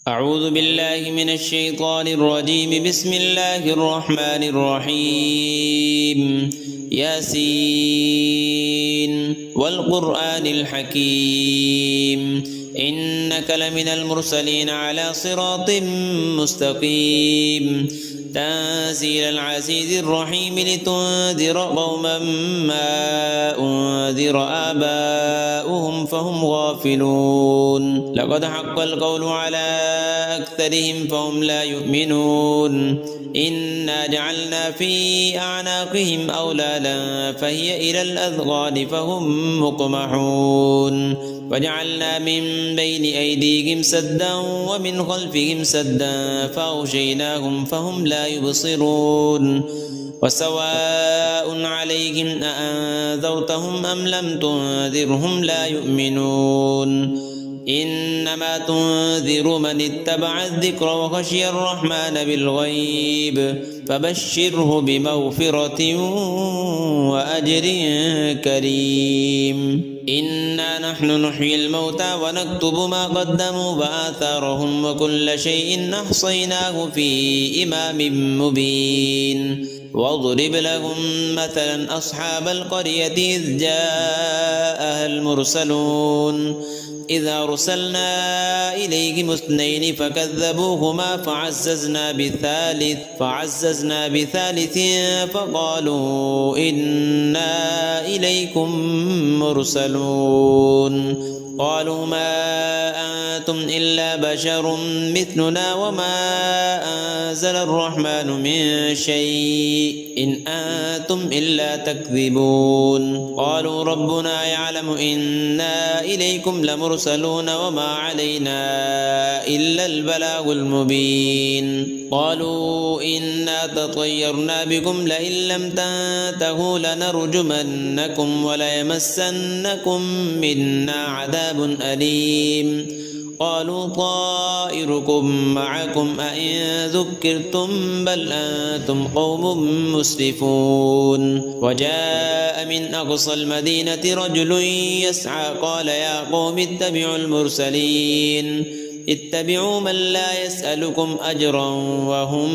أعوذ بالله من الشيطان الرجيم. بسم الله الرحمن الرحيم. ياسين والقرآن الحكيم إنك لمن المرسلين على صراط مستقيم تنزيل العزيز الرحيم لتنذر قوما ما أنذر آباؤهم فهم غافلون. لقد حق القول على أكثرهم فهم لا يؤمنون. إنا جعلنا في أعناقهم أغلالا فهي إلى الأذقان فهم مقمحون. وجعلنا من بين أيديهم سدا ومن خلفهم سدا فأغشيناهم فهم لا يبصرون. وسواء عليهم أأنذرتهم أم لم تنذرهم لا يؤمنون. إنما تنذر من اتبع الذكر وخشي الرحمن بالغيب فبشره بمغفرة وأجر كريم. إنا نحن نحيي الموتى ونكتب ما قدموا وآثارهم وكل شيء أحصيناه في إمام مبين. واضرب لهم مثلا أصحاب القرية إذ جاءها المرسلون إذ أرسلنا إليهم اثنين فكذبوهما فعززنا بثالث فقالوا إنا إليكم مرسلون. قالوا ما أنتم إلا بشر مثلنا وما أنزل الرحمن من شيء إن أنتم إلا تكذبون. قالوا ربنا يعلم إنا إليكم لمرسلون وما علينا إلا البلاغ المبين. قالوا إنا تطيرنا بكم لئن لم تنتهوا لنرجمنكم وليمسنكم منا عذاب أليم. قالوا طائركم معكم أئن ذكرتم بل أنتم قوم مسرفون. وجاء من أقصى المدينة رجل يسعى قال يا قوم اتبعوا المرسلين اتبعوا من لا يسألكم أجرا وهم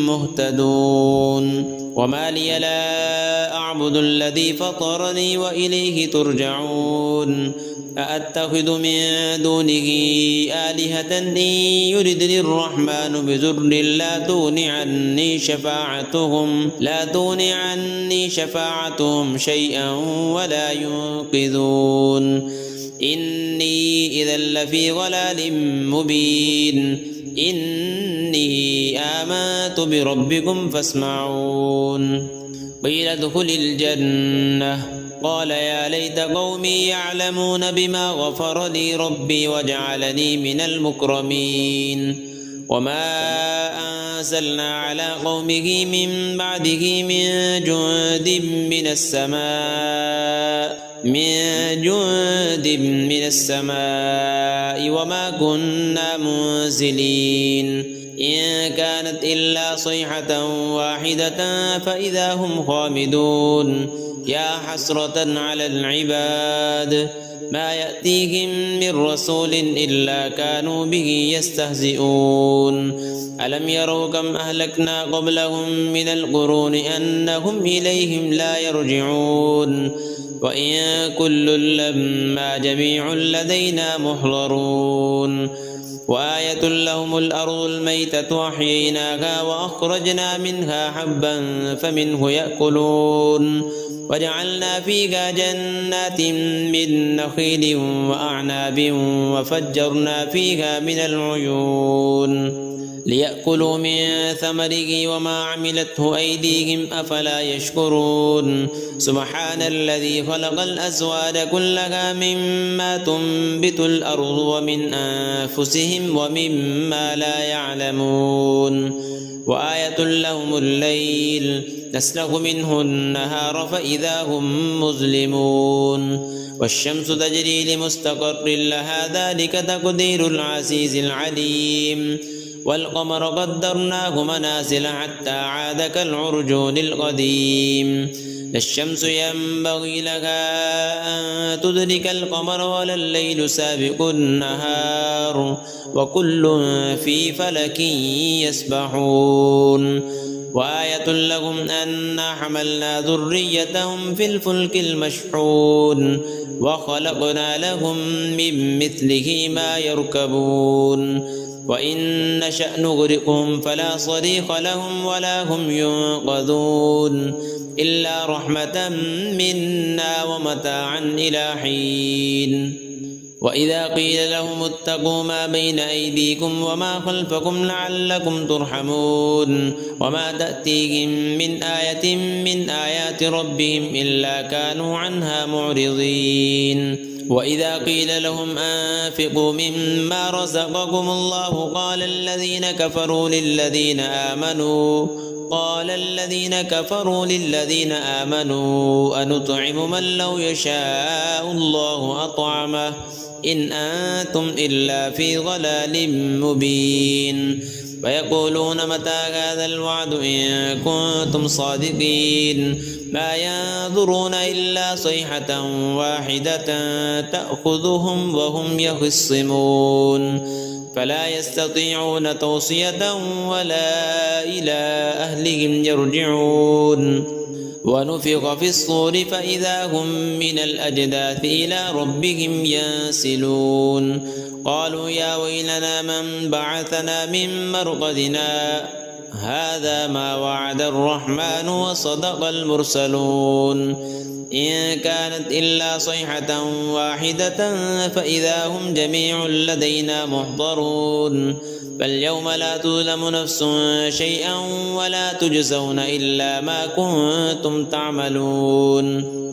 مهتدون. وما لي لا أعبد الذي فطرني وإليه ترجعون. أأتخذ من دونه آلهة إن يردني الرحمن بضر لا تغن عني شفاعتهم شيئا ولا ينقذون. إني إذا لفي ضلال مبين. إني آمنت بربكم فاسمعون. قيل ادخل الجنة قال يا ليت قومي يعلمون بما غفر لي ربي وجعلني من المكرمين. وما أنزلنا على قومه من بعده من جند من السماء وما كنا منزلين. إن كانت إلا صيحة واحدة فإذا هم خامدون. يا حسرة على العباد ما يأتيهم من رسول إلا كانوا به يستهزئون. ألم يروا كم أهلكنا قبلهم من القرون أنهم إليهم لا يرجعون. وإن كل لما جميع لدينا محضرون. وآية لهم الأرض الميتة أحييناها وأخرجنا منها حبا فمنه يأكلون. وجعلنا فيها جنات من نخيل وأعناب وفجرنا فيها من العيون ليأكلوا من ثمره وما عملته أيديهم أفلا يشكرون. سبحان الذي خلق الأزواج كلها مما تنبت الأرض ومن أنفسهم ومما لا يعلمون. وآية لهم الليل نسلخ منه النهار فإذا هم مظلمون. والشمس تجري لمستقر لها ذلك تقدير العزيز العليم. والقمر قدرناه منازل حتى عاد كالعرجون القديم. لا الشمس ينبغي لها أن تدرك القمر ولا الليل سابق النهار وكل في فلك يسبحون وآية لهم أنا حملنا ذريتهم في الفلك المشحون وخلقنا لهم من مثله ما يركبون وإن نشأ نغرقهم فلا صريخ لهم ولا هم ينقذون إلا رحمة منا ومتاعا إلى حين وإذا قيل لهم اتقوا ما بين أيديكم وما خلفكم لعلكم ترحمون وما تأتيهم من آية من آيات ربهم إلا كانوا عنها معرضين وإذا قيل لهم أنفقوا مما رزقكم الله قال الذين كفروا للذين آمنوا أنطعم من لو يشاء الله أطعمه إن أنتم إلا في ضلال مبين ويقولون متى هذا الوعد إن كنتم صادقين ما ينظرون إلا صيحة واحدة تأخذهم وهم يخصمون فلا يستطيعون توصية ولا إلى أهلهم يرجعون ونفخ في الصور فإذا هم من الأجداث إلى ربهم ينسلون قالوا يا ويلنا من بعثنا من مرقدنا هذا ما وعد الرحمن وصدق المرسلون إن كانت إلا صيحة واحدة فإذا هم جميع لدينا محضرون فاليوم لا تظلم نفس شيئا ولا تجزون إلا ما كنتم تعملون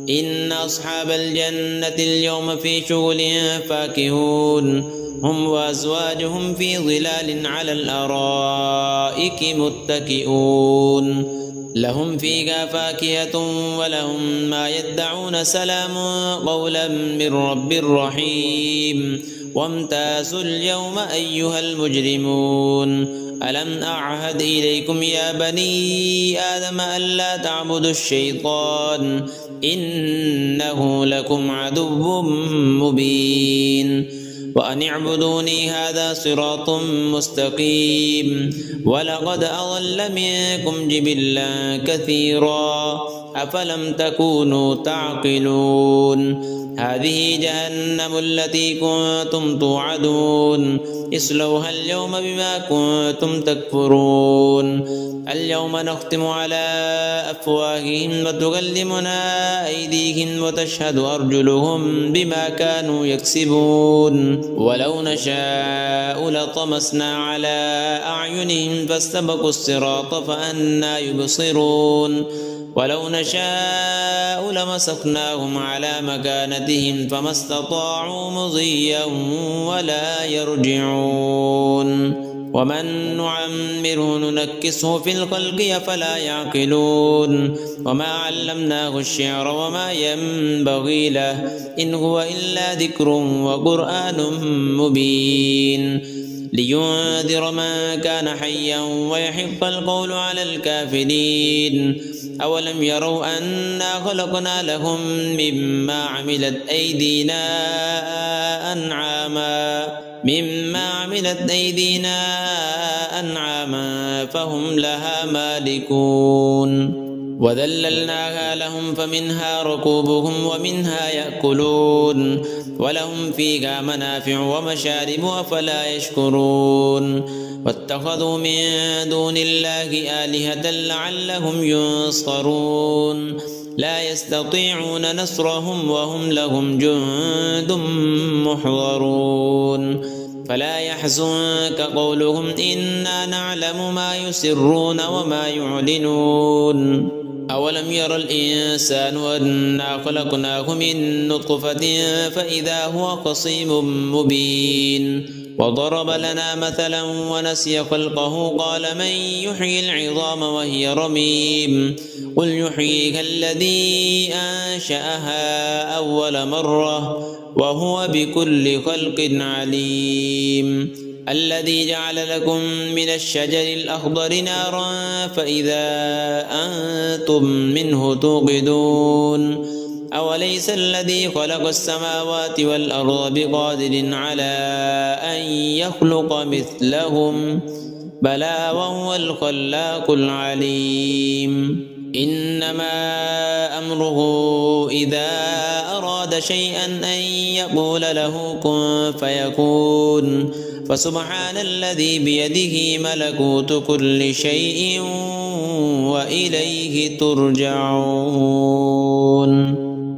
إن أصحاب الجنة اليوم في شغل فاكهون هم وأزواجهم في ظلال على الأرائك متكئون لهم فيها فاكهة ولهم ما يدعون سلام قولا من رب رحيم وامتازوا اليوم أيها المجرمون ألم أعهد إليكم يا بني آدم ألا تعبدوا الشيطان إنه لكم عدو مبين وأن اعبدوني هذا صراط مستقيم ولقد أضل منكم جبلا كثيرا أفلم تكونوا تعقلون هذه جهنم التي كنتم توعدون اصلوها اليوم بما كنتم تكفرون اليوم نختم على أفواههم وتكلمنا أيديهم وتشهد أرجلهم بما كانوا يكسبون ولو نشاء لطمسنا على أعينهم فاستبقوا الصراط فأنى يبصرون ولو نشاء لمسخناهم على مكانتهم فما استطاعوا مضيا ولا يرجعون ومن نعمره ننكسه في الخلق أفلا يعقلون وما علمناه الشعر وما ينبغي له إن هو إلا ذكر وقرآن مبين لينذر من كان حيا ويحق القول على الكافرين أولم يروا أنا خلقنا لهم مما عملت أيدينا أنعاما فهم لها مالكون وذللناها لهم فمنها ركوبهم ومنها يأكلون ولهم فيها منافع ومشارب أفلا يشكرون واتخذوا من دون الله آلهة لعلهم ينصرون لا يستطيعون نصرهم وهم لهم جند محضرون فلا يحزنك قولهم إنا نعلم ما يسرون وما يعلنون أولم ير الإنسان أنا خلقناه من نطفة فإذا هو خصيم مبين وضرب لنا مثلا ونسي خلقه قال من يحيي العظام وهي رميم قل يحييها الذي أنشأها أول مرة وهو بكل خلق عليم الذي جعل لكم من الشجر الأخضر نارا فإذا أنتم منه توقدون أوليس الذي خلق السماوات والأرض بقادر على أن يخلق مثلهم بلى وهو الخلاق العليم إنما أمره إذا أراد شيئا أن يقول له كن فيكون فسبحان الذي بيده ملكوت كل شيء وإليه ترجعون.